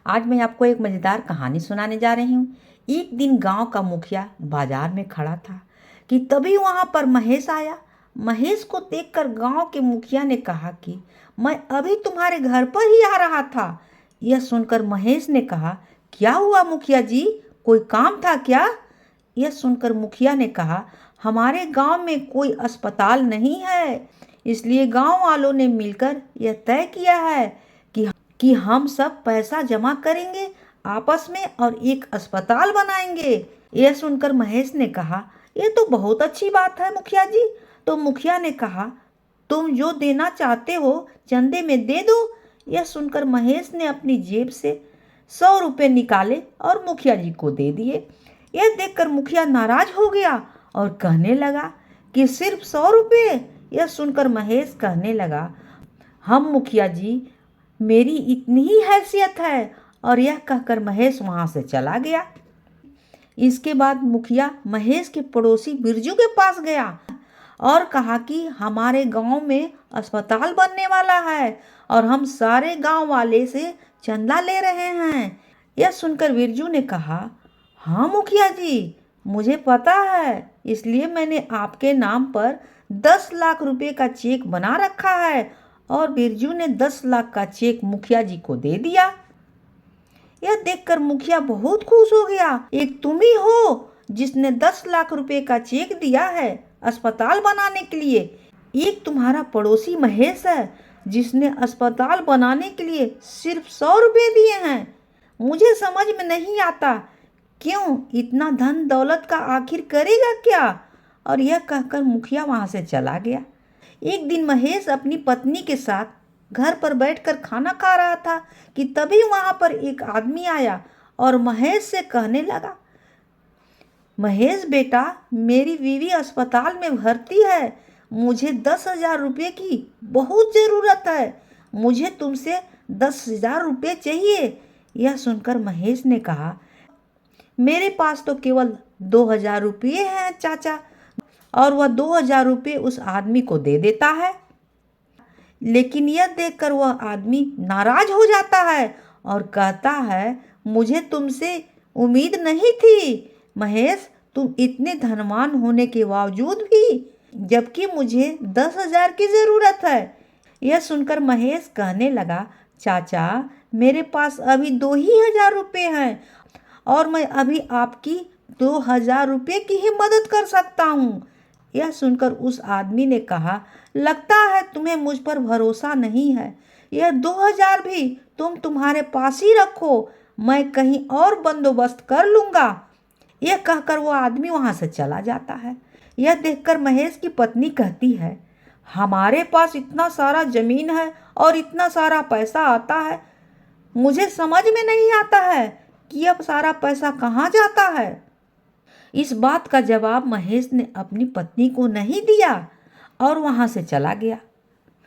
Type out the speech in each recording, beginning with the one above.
आज मैं आपको एक मज़ेदार कहानी सुनाने जा रही हूँ। एक दिन गांव का मुखिया बाजार में खड़ा था कि तभी वहां पर महेश आया। महेश को देखकर गांव के मुखिया ने कहा कि मैं अभी तुम्हारे घर पर ही आ रहा था। यह सुनकर महेश ने कहा, क्या हुआ मुखिया जी, कोई काम था क्या? यह सुनकर मुखिया ने कहा, हमारे गांव में कोई अस्पताल नहीं है, इसलिए गांव वालों ने मिलकर यह तय किया है कि हम सब पैसा जमा करेंगे आपस में और एक अस्पताल बनाएंगे। यह सुनकर महेश ने कहा, यह तो बहुत अच्छी बात है मुखिया जी। तो मुखिया ने कहा, तुम जो देना चाहते हो चंदे में दे दो। यह सुनकर महेश ने अपनी जेब से 100 रुपये निकाले और मुखिया जी को दे दिए। यह देखकर मुखिया नाराज हो गया और कहने लगा कि सिर्फ 100 रुपये। यह सुनकर महेश कहने लगा, हम मुखिया जी, मेरी इतनी ही हैसियत है। और यह कहकर महेश वहां से चला गया। इसके बाद मुखिया महेश के पड़ोसी बिरजू के पास गया और कहा कि हमारे गांव में अस्पताल बनने वाला है और हम सारे गांव वाले से चंदा ले रहे हैं। यह सुनकर बिरजू ने कहा, हाँ मुखिया जी, मुझे पता है, इसलिए मैंने आपके नाम पर 10 लाख रुपए का चेक बना रखा है। और बिरजू ने 10 लाख का चेक मुखिया जी को दे दिया। यह देखकर मुखिया बहुत खुश हो गया। एक तुम ही हो जिसने 10 लाख रुपए का चेक दिया है अस्पताल बनाने के लिए। एक तुम्हारा पड़ोसी महेश है जिसने अस्पताल बनाने के लिए सिर्फ 100 रुपये दिए हैं। मुझे समझ में नहीं आता, क्यों इतना धन दौलत का आखिर करेगा क्या? और यह कहकर मुखिया वहां से चला गया। एक दिन महेश अपनी पत्नी के साथ घर पर बैठकर खाना खा रहा था कि तभी वहां पर एक आदमी आया और महेश से कहने लगा, महेश बेटा, मेरी बीवी अस्पताल में भर्ती है, मुझे 10,000 रुपये की बहुत ज़रूरत है, मुझे तुमसे 10,000 रुपये चाहिए। यह सुनकर महेश ने कहा, मेरे पास तो केवल 2,000 रुपये हैं चाचा। और वह 2,000 रुपये उस आदमी को दे देता है। लेकिन यह देखकर वह आदमी नाराज हो जाता है और कहता है, मुझे तुमसे उम्मीद नहीं थी महेश, तुम इतने धनवान होने के बावजूद भी, जबकि मुझे 10,000 की ज़रूरत है। यह सुनकर महेश कहने लगा, चाचा, मेरे पास अभी 2,000 रुपये हैं और मैं अभी आपकी 2,000 रुपये की ही मदद कर सकता हूँ। यह सुनकर उस आदमी ने कहा, लगता है तुम्हें मुझ पर भरोसा नहीं है, यह 2,000 भी तुम तुम्हारे पास ही रखो, मैं कहीं और बंदोबस्त कर लूँगा। यह कहकर वो आदमी वहाँ से चला जाता है। यह देखकर महेश की पत्नी कहती है, हमारे पास इतना सारा ज़मीन है और इतना सारा पैसा आता है, मुझे समझ में नहीं आता है कि यह सारा पैसा कहाँ जाता है। इस बात का जवाब महेश ने अपनी पत्नी को नहीं दिया और वहां से चला गया।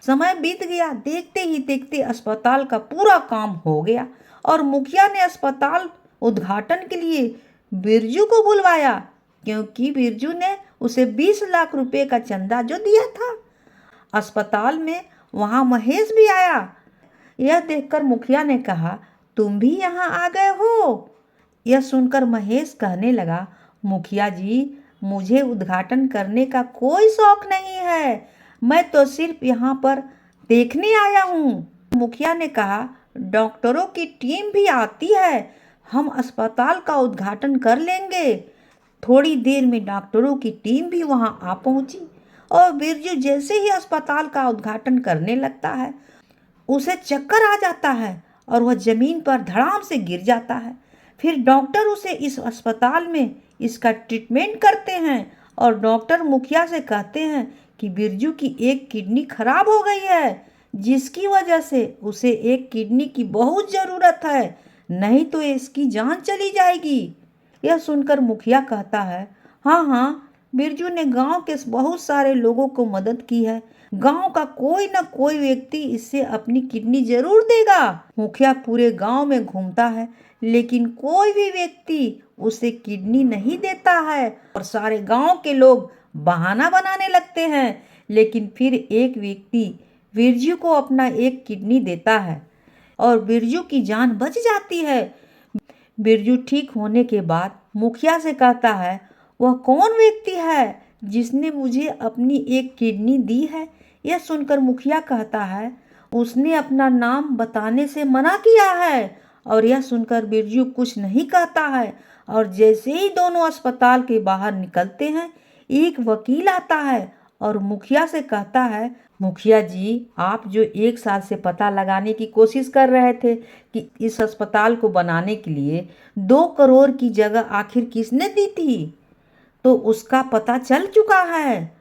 समय बीत गया, देखते ही देखते अस्पताल का पूरा काम हो गया और मुखिया ने अस्पताल उद्घाटन के लिए बिरजू को बुलवाया, क्योंकि बिरजू ने उसे 20 लाख रुपए का चंदा जो दिया था अस्पताल में। वहां महेश भी आया। यह देखकर मुखिया ने कहा, तुम भी यहाँ आ गए हो? यह सुनकर महेश कहने लगा, मुखिया जी, मुझे उद्घाटन करने का कोई शौक नहीं है, मैं तो सिर्फ यहाँ पर देखने आया हूँ। मुखिया ने कहा, डॉक्टरों की टीम भी आती है, हम अस्पताल का उद्घाटन कर लेंगे। थोड़ी देर में डॉक्टरों की टीम भी वहाँ आ पहुँची और बिरजू जैसे ही अस्पताल का उद्घाटन करने लगता है, उसे चक्कर आ जाता है और वह जमीन पर धड़ाम से गिर जाता है। फिर डॉक्टर उसे इस अस्पताल में इसका ट्रीटमेंट करते हैं और डॉक्टर मुखिया से कहते हैं कि बिरजू की एक किडनी खराब हो गई है, जिसकी वजह से उसे एक किडनी की बहुत ज़रूरत है, नहीं तो इसकी जान चली जाएगी। यह सुनकर मुखिया कहता है, हाँ हाँ, बिरजू ने गांव के बहुत सारे लोगों को मदद की है, गांव का कोई ना कोई व्यक्ति इससे अपनी किडनी जरूर देगा। मुखिया पूरे गांव में घूमता है, लेकिन कोई भी व्यक्ति उसे किडनी नहीं देता है और सारे गांव के लोग बहाना बनाने लगते हैं। लेकिन फिर एक व्यक्ति बिरजू को अपना एक किडनी देता है। और बिरजू की जान बच जाती है। बिरजू ठीक होने के बाद मुखिया से कहता है, वह कौन व्यक्ति है जिसने मुझे अपनी एक किडनी दी है? यह सुनकर मुखिया कहता है, उसने अपना नाम बताने से मना किया है। और यह सुनकर बिरजू कुछ नहीं कहता है। और जैसे ही दोनों अस्पताल के बाहर निकलते हैं, एक वकील आता है और मुखिया से कहता है, मुखिया जी, आप जो 1 साल से पता लगाने की कोशिश कर रहे थे कि इस अस्पताल को बनाने के लिए 2 करोड़ की जगह आखिर किसने दी थी, तो उसका पता चल चुका है।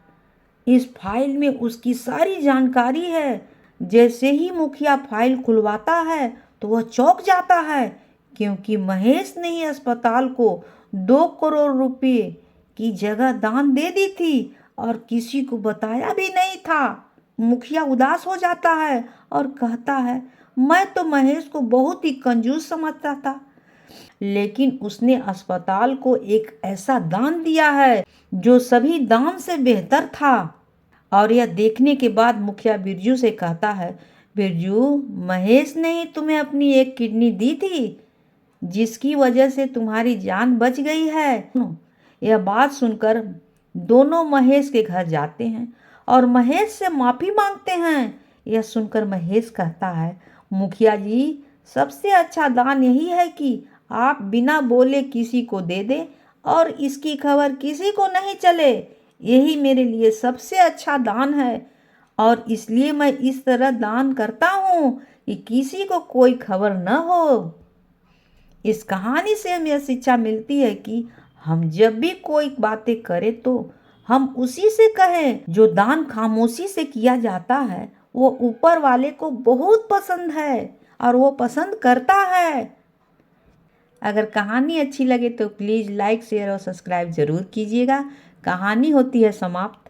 इस फाइल में उसकी सारी जानकारी है। जैसे ही मुखिया फाइल खुलवाता है तो वह चौंक जाता है, क्योंकि महेश ने ही अस्पताल को 2 करोड़ रुपए की जगह दान दे दी थी और किसी को बताया भी नहीं था। मुखिया उदास हो जाता है और कहता है, मैं तो महेश को बहुत ही कंजूस समझता था, लेकिन उसने अस्पताल को एक ऐसा दान दिया है जो सभी दान से बेहतर था। और यह देखने के बाद मुखिया बिरजू से कहता है, बिरजू, महेश ने ही तुम्हें अपनी एक किडनी दी थी, जिसकी वजह से तुम्हारी जान बच गई है। यह बात सुनकर दोनों महेश के घर जाते हैं और महेश से माफ़ी मांगते हैं। यह सुनकर महेश कहता है, मुखिया जी, सबसे अच्छा दान यही है कि आप बिना बोले किसी को दे दें और इसकी खबर किसी को नहीं चले। यही मेरे लिए सबसे अच्छा दान है और इसलिए मैं इस तरह दान करता हूँ कि किसी को कोई खबर न हो। इस कहानी से हमें यह शिक्षा मिलती है कि हम जब भी कोई बातें करें तो हम उसी से कहें। जो दान खामोशी से किया जाता है वो ऊपर वाले को बहुत पसंद है और वो पसंद करता है। अगर कहानी अच्छी लगे तो प्लीज़ लाइक, शेयर और सब्सक्राइब ज़रूर कीजिएगा। कहानी होती है समाप्त।